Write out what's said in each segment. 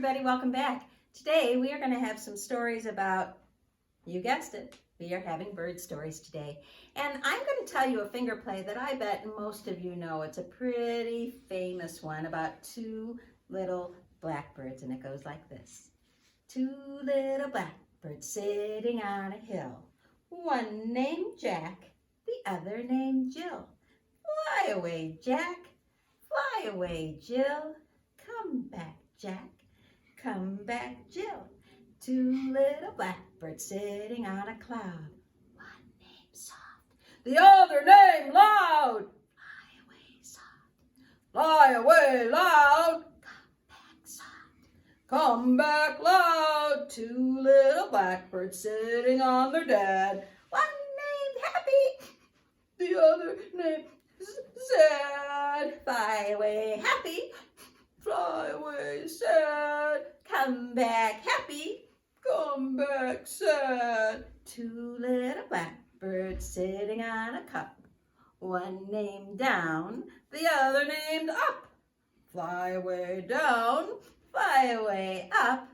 everybody, welcome back. Today we are going to have some stories about, you guessed it, we are having bird stories today. And I'm going to tell you a finger play that I bet most of you know. It's a pretty famous one about two little blackbirds, and it goes like this. Two little blackbirds sitting on a hill, one named Jack, the other named Jill. Fly away, Jack, fly away, Jill. Come back, Jack, come back, Jill. Two little blackbirds sitting on a cloud. One named Soft, the other named Loud. Fly away, Soft, fly away, Loud. Come back, Soft, come back, Loud. Two little blackbirds sitting on their dad. One named Happy, the other named Sad. Fly away, Happy, fly away, sad. Come back, happy, come back, sad. Two little blackbirds sitting on a cup. One named Down, the other named Up. Fly away down, fly away up.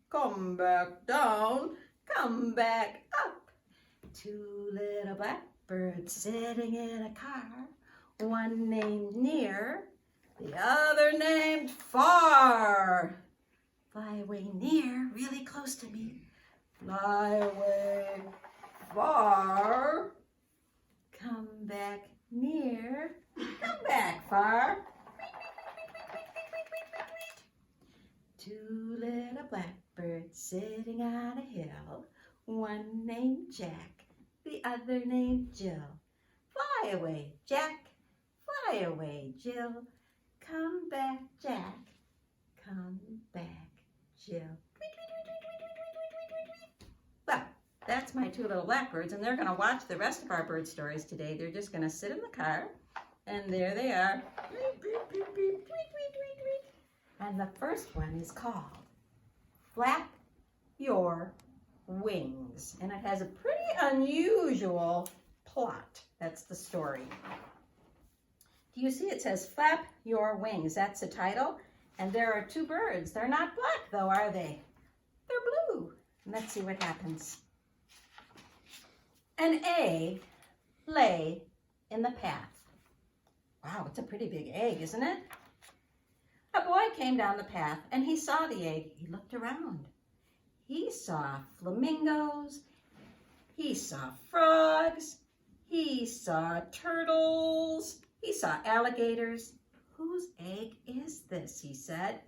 Come back down, come back up. Two little blackbirds sitting in a car. One named Near, the other named Far. Fly away near, really close to me. Fly away far. Come back near. Come back far. Two little blackbirds sitting on a hill. One named Jack, the other named Jill. Fly away, Jack. Fly away, Jill. Come back, Jack. Come back, Jill. Well, that's my two little blackbirds, and they're going to watch the rest of our bird stories today. They're just going to sit in the car, and there they are. And the first one is called Flap Your Wings, and it has a pretty unusual plot. That's the story. Do you see it says Flap Your Wings? That's the title. And there are two birds. They're not black though, are they? They're blue. And let's see what happens. An egg lay in the path. Wow, it's a pretty big egg, isn't it? A boy came down the path and he saw the egg. He looked around. He saw flamingos. He saw frogs. He saw turtles. He saw alligators. Whose egg is this, he said.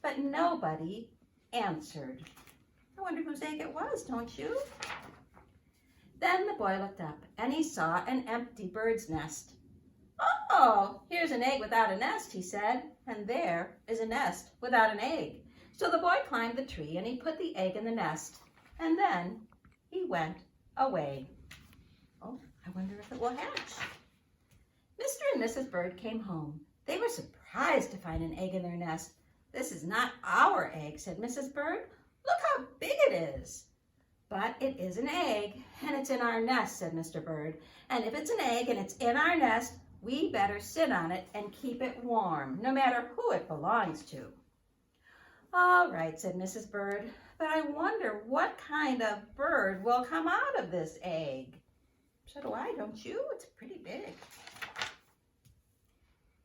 But nobody answered. I wonder whose egg it was, don't you? Then the boy looked up and he saw an empty bird's nest. Oh, here's an egg without a nest, he said, and there is a nest without an egg. So the boy climbed the tree and he put the egg in the nest, and then he went away. Oh, I wonder if it will hatch. Mr. and Mrs. Bird came home. They were surprised to find an egg in their nest. This is not our egg, said Mrs. Bird. Look how big it is. But it is an egg, and it's in our nest, said Mr. Bird. And if it's an egg and it's in our nest, we better sit on it and keep it warm, no matter who it belongs to. All right, said Mrs. Bird, but I wonder what kind of bird will come out of this egg. So do I, don't you? It's pretty big.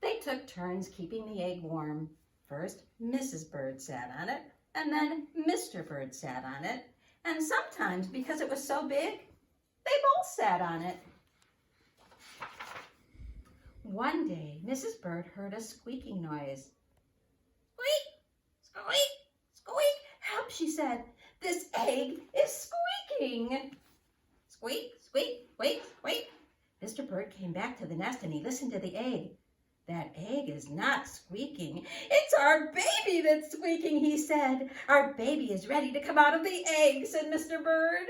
They took turns keeping the egg warm. First, Mrs. Bird sat on it, and then Mr. Bird sat on it, and sometimes, because it was so big, they both sat on it. One day, Mrs. Bird heard a squeaking noise. Squeak, squeak, squeak, help, she said. This egg is squeaking. Squeak, squeak, squeak, squeak. Mr. Bird came back to the nest and he listened to the egg. That egg is not squeaking. It's our baby that's squeaking, he said. Our baby is ready to come out of the egg, said Mr. Bird.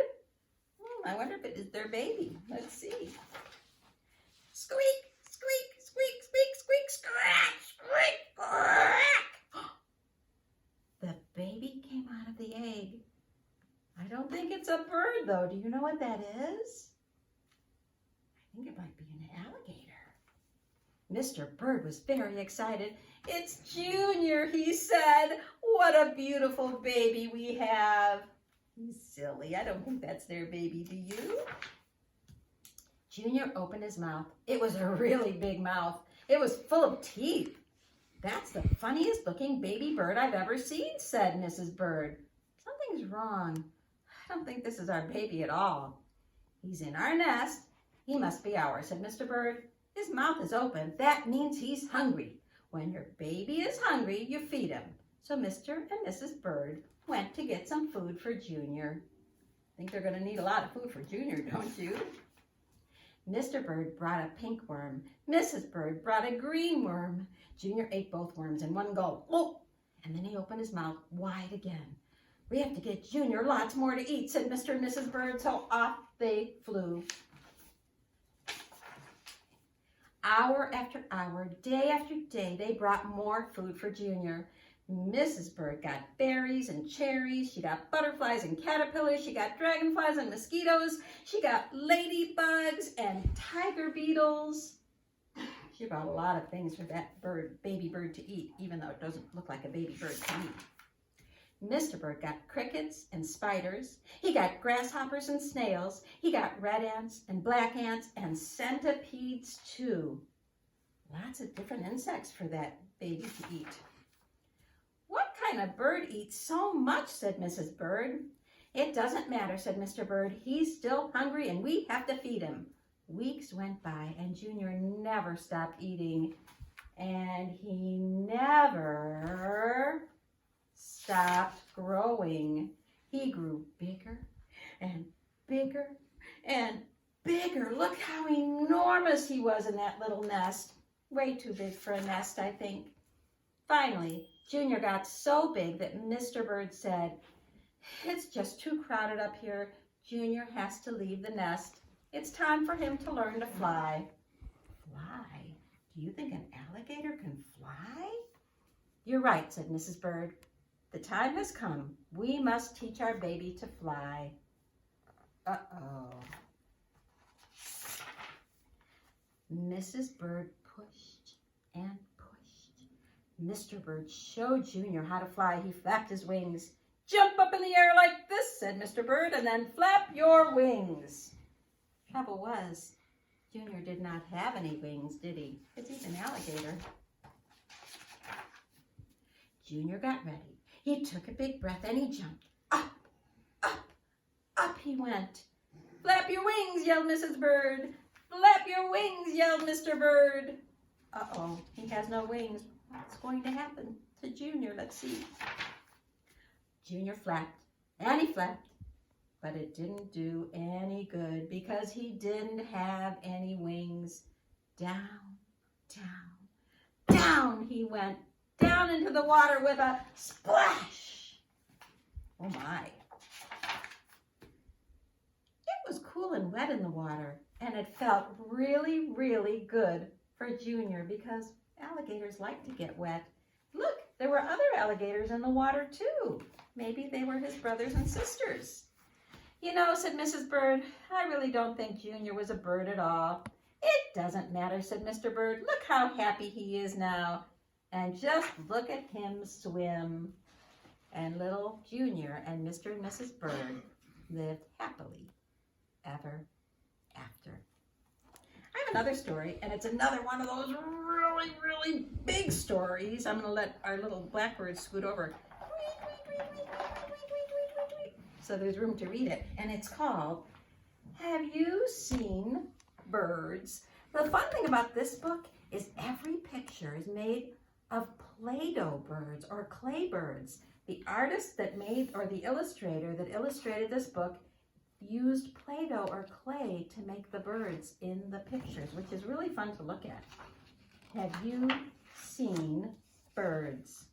I wonder if it is their baby. Let's see. Squeak, squeak, squeak, squeak, squeak, scratch, squeak, crack. The baby came out of the egg. I don't think it's a bird, though. Do you know what that is? I think it might be an alligator. Mr. Bird was very excited. It's Junior, he said. what a beautiful baby we have. He's silly. I don't think that's their baby, do you? Junior opened his mouth. It was a really big mouth. It was full of teeth. That's the funniest looking baby bird I've ever seen, said Mrs. Bird. Something's wrong. I don't think this is our baby at all. He's in our nest. He must be ours, said Mr. Bird. His mouth is open. That means he's hungry. When your baby is hungry, you feed him. So Mr. and Mrs. Bird went to get some food for Junior. Think they're going to need a lot of food for Junior, don't you? Mr. Bird brought a pink worm. Mrs. Bird brought a green worm. Junior ate both worms in one go. Oh! And then he opened his mouth wide again. We have to get Junior lots more to eat, said Mr. and Mrs. Bird, so off they flew. Hour after hour, day after day, they brought more food for Junior. Mrs. Bird got berries and cherries. She got butterflies and caterpillars. She got dragonflies and mosquitoes. She got ladybugs and tiger beetles. She brought a lot of things for that bird, baby bird to eat, even though it doesn't look like a baby bird to me. Mr. Bird got crickets and spiders. He got grasshoppers and snails. He got red ants and black ants and centipedes too. Lots of different insects for that baby to eat. What kind of bird eats so much, said Mrs. Bird. It doesn't matter, said Mr. Bird. He's still hungry and we have to feed him. Weeks went by and Junior never stopped eating. And he never stopped growing. He grew bigger and bigger and bigger. Look how enormous he was in that little nest. Way too big for a nest, I think. Finally, Junior got so big that Mr. Bird said, "It's just too crowded up here. Junior has to leave the nest. It's time for him to learn to fly." Fly? Do you think an alligator can fly? You're right, said Mrs. Bird. The time has come. We must teach our baby to fly. Uh-oh. Mrs. Bird pushed and pushed. Mr. Bird showed Junior how to fly. He flapped his wings. "Jump up in the air like this," said Mr. Bird, "and then flap your wings." Trouble was, Junior did not have any wings, did he? Because he's an alligator. Junior got ready. He took a big breath and he jumped. Up, up, up he went. "Flap your wings," yelled Mrs. Bird. "Flap your wings," yelled Mr. Bird. Uh-oh, he has no wings. What's going to happen to Junior? Let's see. Junior flapped and he flapped, but it didn't do any good because he didn't have any wings. Down, down, down he went, down into the water with a splash. Oh my. It was cool and wet in the water, and it felt really, really good for Junior because alligators like to get wet. Look, there were other alligators in the water too. Maybe they were his brothers and sisters. "You know," said Mrs. Bird, "I really don't think Junior was a bird at all." "It doesn't matter," said Mr. Bird. "Look how happy he is now. And just look at him swim." And little Junior and Mr. and Mrs. Bird lived happily ever after. I have another story, and it's another one of those really, really big stories. I'm going to let our little blackbird scoot over so there's room to read it. And it's called, "Have You Seen Birds?" The fun thing about this book is every picture is made of Play-Doh birds or clay birds. The artist that made, or the illustrator that illustrated this book, used Play-Doh or clay to make the birds in the pictures, which is really fun to look at. Have you seen birds?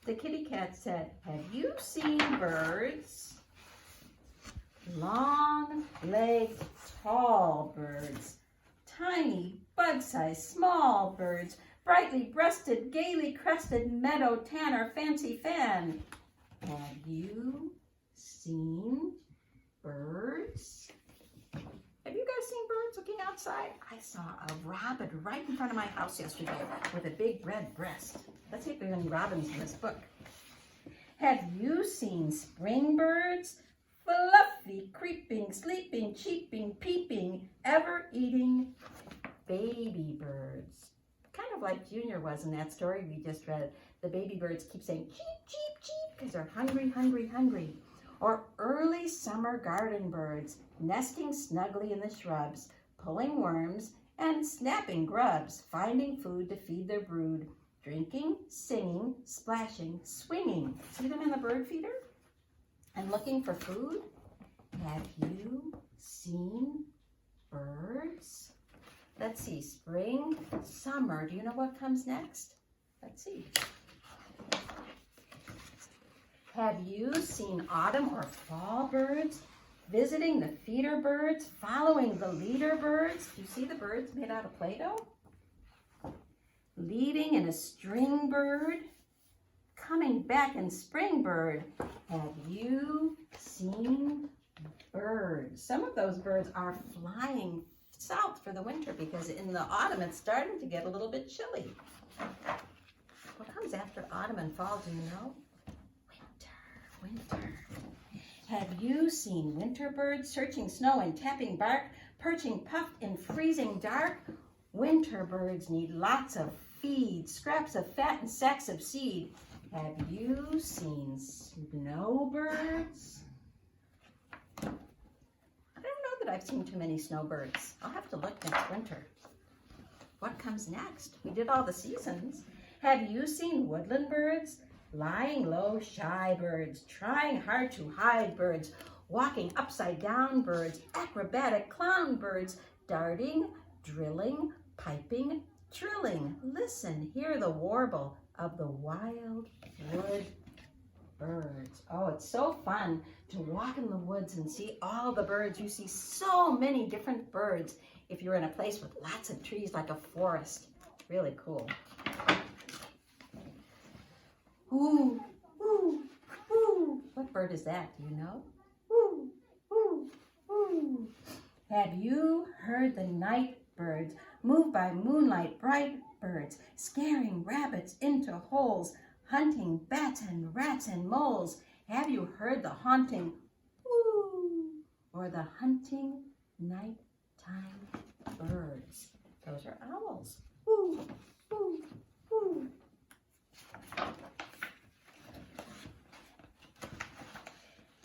The kitty cat said, "Have you seen birds?" Long-legged, tall birds. Tiny, bug-sized, small birds. Brightly breasted, gaily crested, meadow, tanner, fancy fan. Have you seen birds? Have you guys seen birds looking outside? I saw a robin right in front of my house yesterday with a big red breast. Let's see if there's any robins in this book. Have you seen spring birds? Fluffy, creeping, sleeping, cheeping, peeping, ever eating baby birds. Kind of like Junior was in that story we just read. The baby birds keep saying cheep, cheep, cheep because they're hungry, hungry, hungry. Or early summer garden birds nesting snugly in the shrubs, pulling worms and snapping grubs, finding food to feed their brood, drinking, singing, splashing, swinging. See them in the bird feeder? And looking for food? Have you seen birds? Let's see, spring, summer. Do you know what comes next? Let's see. Have you seen autumn or fall birds? Visiting the feeder birds, following the leader birds. Do you see the birds made out of Play-Doh? Leaving in a string bird, coming back in spring bird. Have you seen birds? Some of those birds are flying south for the winter because in the autumn it's starting to get a little bit chilly. What comes after autumn and fall, do you know? Winter. Have you seen winter birds searching snow and tapping bark, perching puffed in freezing dark? Winter birds need lots of feed, scraps of fat and sacks of seed. Have you seen snowbirds? I don't know that I've seen too many snowbirds. I'll have to look next winter. What comes next? We did all the seasons. Have you seen woodland birds? Lying low, shy birds, trying hard to hide birds, walking upside down birds, acrobatic clown birds, darting, drilling, piping, trilling. Listen, hear the warble of the wild wood birds. Oh, it's so fun to walk in the woods and see all the birds. You see so many different birds if you're in a place with lots of trees like a forest. Really cool. Ooh, ooh, ooh. What bird is that? Do you know? Ooh, ooh, ooh. Have you heard the night birds move by moonlight, bright birds, scaring rabbits into holes, hunting bats and rats and moles? Have you heard the haunting ooh, or the hunting nighttime birds? Those are owls. Ooh, ooh, ooh.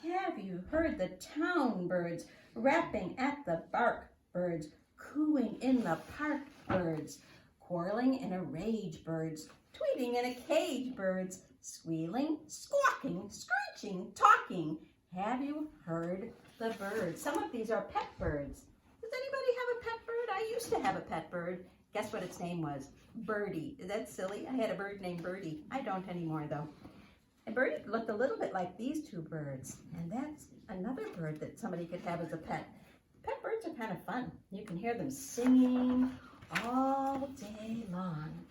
Have you heard the town birds rapping at the bark birds, cooing in the park birds, quarreling in a rage birds, tweeting in a cage birds, squealing, squawking, screeching, talking? Have you heard the birds? Some of these are pet birds. Does anybody have a pet bird? I used to have a pet bird. Guess what its name was? Birdie. Is that silly? I had a bird named Birdie. I don't anymore though. And Birdie looked a little bit like these two birds. And that's another bird that somebody could have as a pet. Pet birds are kind of fun. You can hear them singing all day long.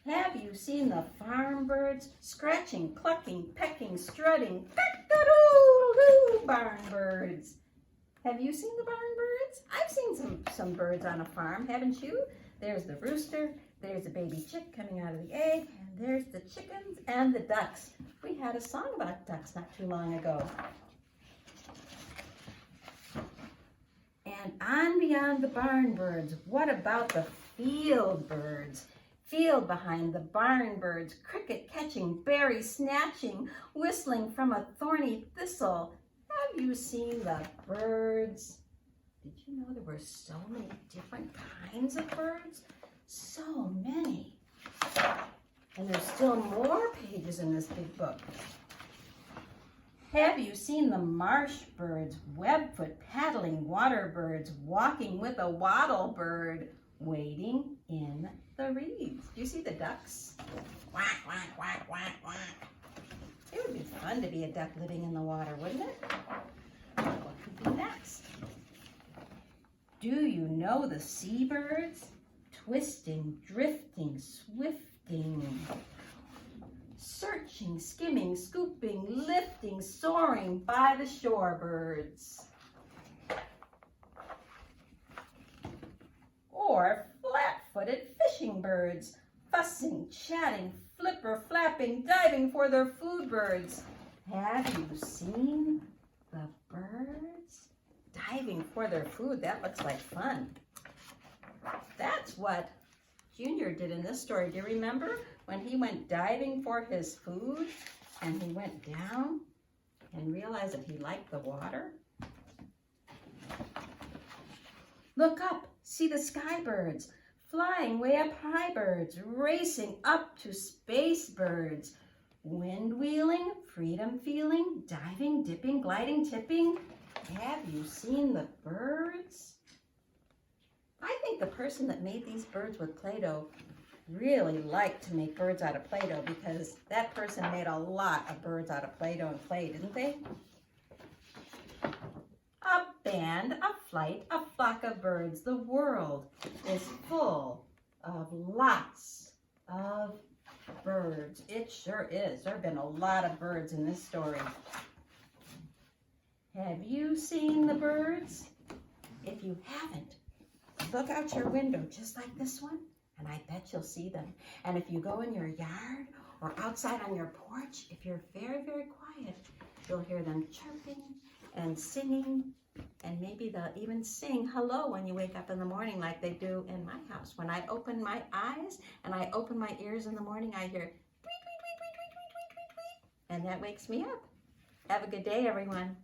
Have you seen the farm birds scratching, clucking, pecking, strutting, cock-a-doodle-doo, barn birds? Have you seen the barn birds? I've seen some birds on a farm, haven't you? There's the rooster, there's the baby chick coming out of the egg, and there's the chickens and the ducks. We had a song about ducks not too long ago. And on beyond the barn birds, what about the field birds? Field behind the barn birds, cricket catching, berry snatching, whistling from a thorny thistle. Have you seen the birds? Did you know there were so many different kinds of birds? So many. And there's still more pages in this big book. Have you seen the marsh birds, webfoot paddling water birds, walking with a wattle bird, wading in the reeds? Do you see the ducks? Quack, quack, quack, quack, quack. It would be fun to be a duck living in the water, wouldn't it? What could be next? Do you know the seabirds? Twisting, drifting, swifting, searching, skimming, scooping, lifting, soaring by the shorebirds. Or flat-footed fishing birds, fussing, chatting, flipper, flapping, diving for their food birds. Have you seen the birds diving for their food? That looks like fun. That's what Junior did in this story. Do you remember when he went diving for his food and he went down and realized that he liked the water? Look up, see the sky birds, flying way up high birds, racing up to space birds, wind wheeling, freedom feeling, diving, dipping, gliding, tipping. Have you seen the birds? I think the person that made these birds with Play-Doh really liked to make birds out of Play-Doh, because that person made a lot of birds out of Play-Doh and clay, didn't they? A band, a flight, a flock of birds. The world is full of lots of birds. It sure is. There have been a lot of birds in this story. Have you seen the birds? If you haven't, look out your window just like this one, and I bet you'll see them. And if you go in your yard or outside on your porch, if you're very, very quiet, you'll hear them chirping and singing, and maybe they'll even sing hello when you wake up in the morning like they do in my house. When I open my eyes and I open my ears in the morning, I hear tweet, tweet, tweet, tweet, tweet, tweet, tweet, tweet, and that wakes me up. Have a good day, everyone.